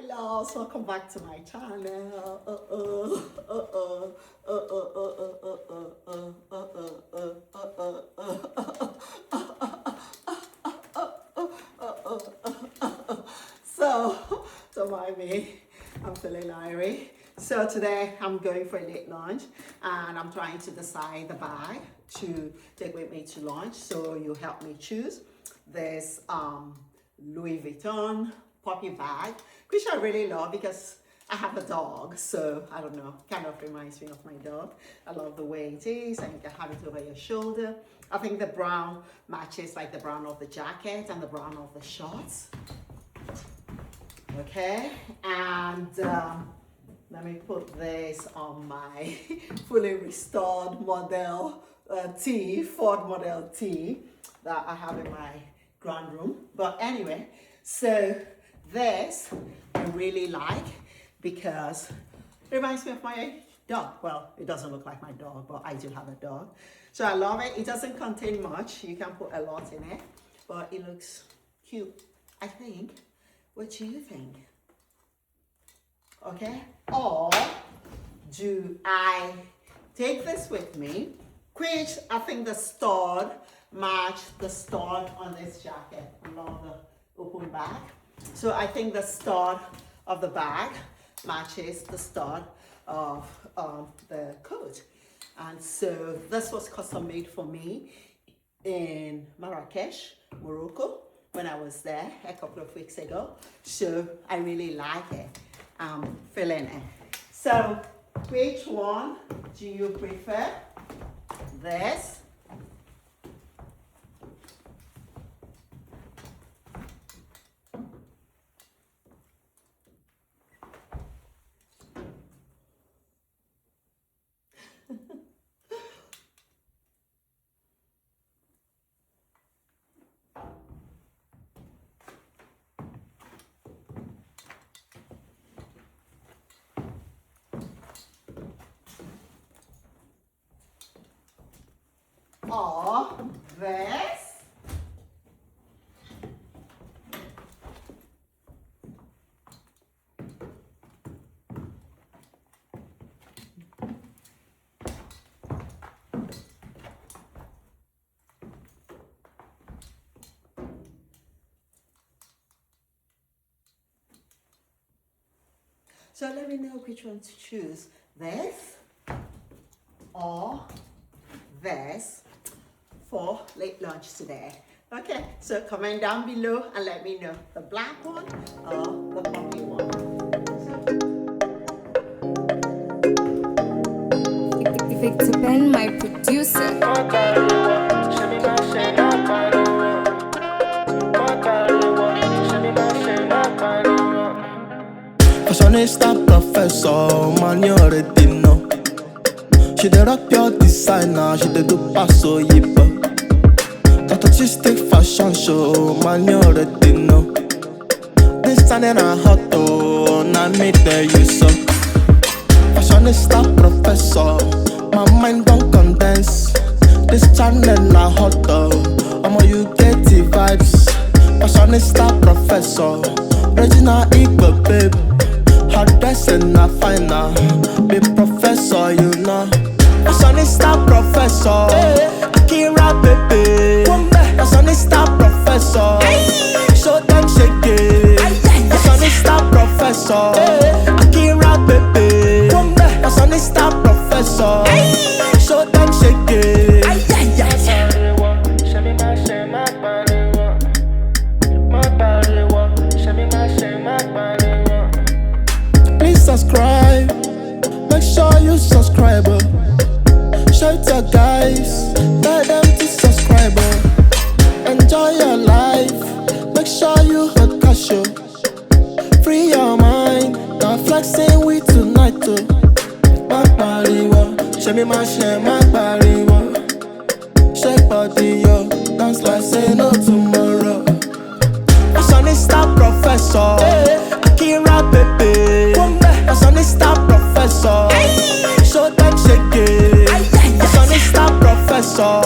loves, welcome back to my channel. So, don't mind me, I'm feeling irie. So today I'm going for a late lunch and I'm trying to decide the bag to take with me to lunch. So you help me choose this Louis Vuitton puppy bag, which I really love because I have a dog, so I don't know, kind of reminds me of my dog. I love the way it is, and you can have it over your shoulder. I think the brown matches like the brown of the jacket and the brown of the shorts. Okay, and let me put this on my fully restored model T, Ford Model T that I have in my grand room. But anyway, so this I really like because it reminds me of my dog. Well, it doesn't look like my dog, but I do have a dog. So I love it. It doesn't contain much. You can put a lot in it, but it looks cute, I think. What do you think? Okay, or do I take this with me, which I think the stud match the stud on this jacket. I love the open back. So I think the stud of the bag matches the stud of the coat. And so this was custom made for me in Marrakesh, Morocco, when I was there a couple of weeks ago. So I really like it. I'm feeling it. So which one do you prefer? This or this? So let me know which one to choose, this or this for late lunch today. Okay, so comment down below and let me know the black one or the puppy one. Victor Ben, my producer. Fashionista professor, man, you already know. She dey rock your designer, she dey do paso yipa. That artistic fashion show, man, you already know. This time in a hot oh, now me tell you so. Fashionista professor, my mind don't condense. This channel na hot oh, I'ma you get the vibes. Fashionista professor, original equal babe. Her dressing na fine now, be professor you know. Fashionista professor, Akira baby. Fashionista professor, show them shake it. Fashionista professor, Akira baby. Fashionista professor, show them shake it. Please subscribe, make sure you subscribe. Shout your guys, tell them to subscribe. Enjoy your life, make sure you hot cash. Free your mind, now flexing with tonight. Show me my share, my body. Shake body, yo, dance like say no tomorrow. Fashionista professor, Akira baby. Fashionista professor, show them shake it. Fashionista professor,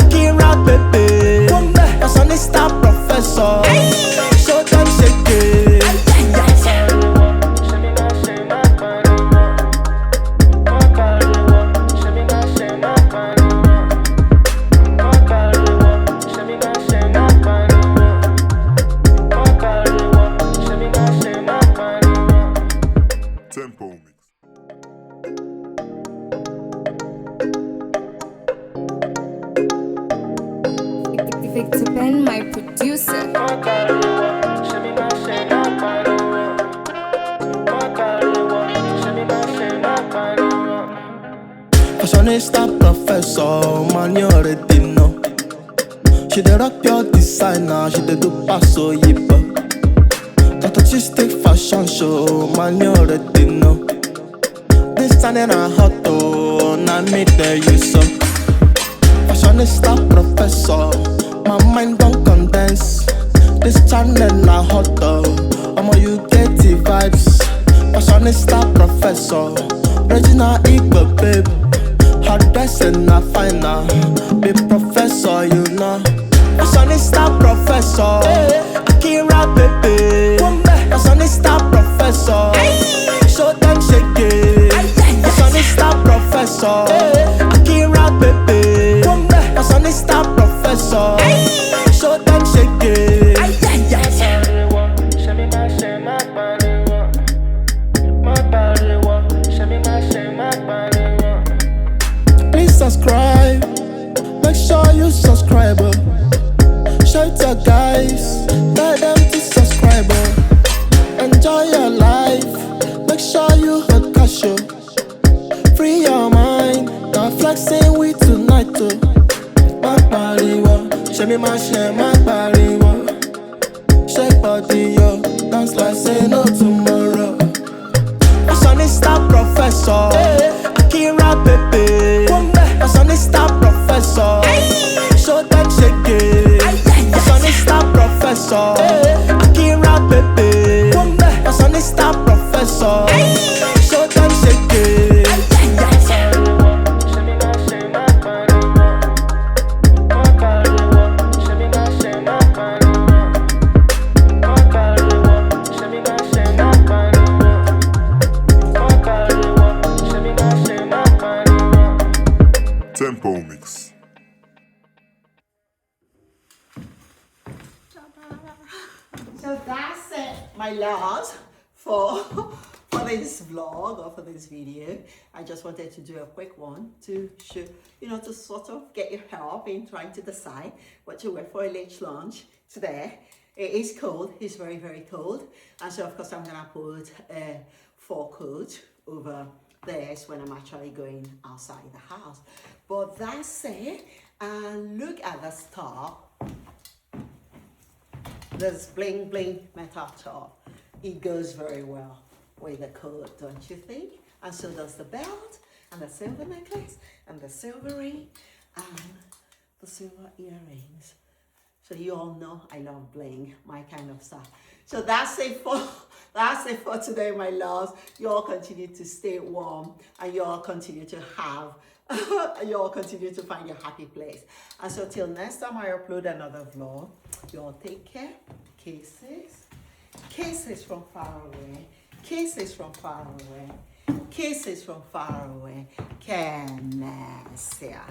Akira baby. Fashionista professor, show them shake it. Fashionista professor, man, you already know. She dey rock your designer, she dey do paso yipa. That artistic fashion show, man, you already know. This time in a hot oh, now me tell you so. Fashionista professor, my mind don't condense. This channel na hot oh, I'ma you get the vibes. Fashionista professor, original equal babe. Hot dressing na finer, be professor you know. Fashionista professor, Akira baby. Fashionista professor, show them shake it. Fashionista professor, Akira baby. Fashionista professor, show them shake it. Please subscribe, make sure you subscribe. Show it to guys, tell them to subscribe. Enjoy your life, make sure you hot cash. Free your mind, now flexing with tonight. My body, show me my share, my body, shake body, yo, dance like say no tomorrow. Fashionista professor, Akira baby. Fashionista professor, show them shake it. Fashionista professor, Akira baby. Fashionista professor, show them shake it. Tempo mix. So that's it, my loves, for this vlog or for this video. I just wanted to do a quick one to show, to sort of get your help in trying to decide what to wear for a late lunch today. It is cold, it's very, very cold. And so of course I'm gonna put a fur coat over this when I'm actually going outside the house. But that's it, and look at the star. This bling bling metal top. It goes very well with the coat, don't you think? And so does the belt, and the silver necklace, and the silver ring, and the silver earrings. So you all know I love bling, my kind of stuff. So that's it for today, my loves. You all continue to stay warm, and you all continue to have, you all continue to find your happy place. And so till next time I upload another vlog, you all take care. Kisses, kisses from far away, kisses from far away, kisses from far away. Kenesia.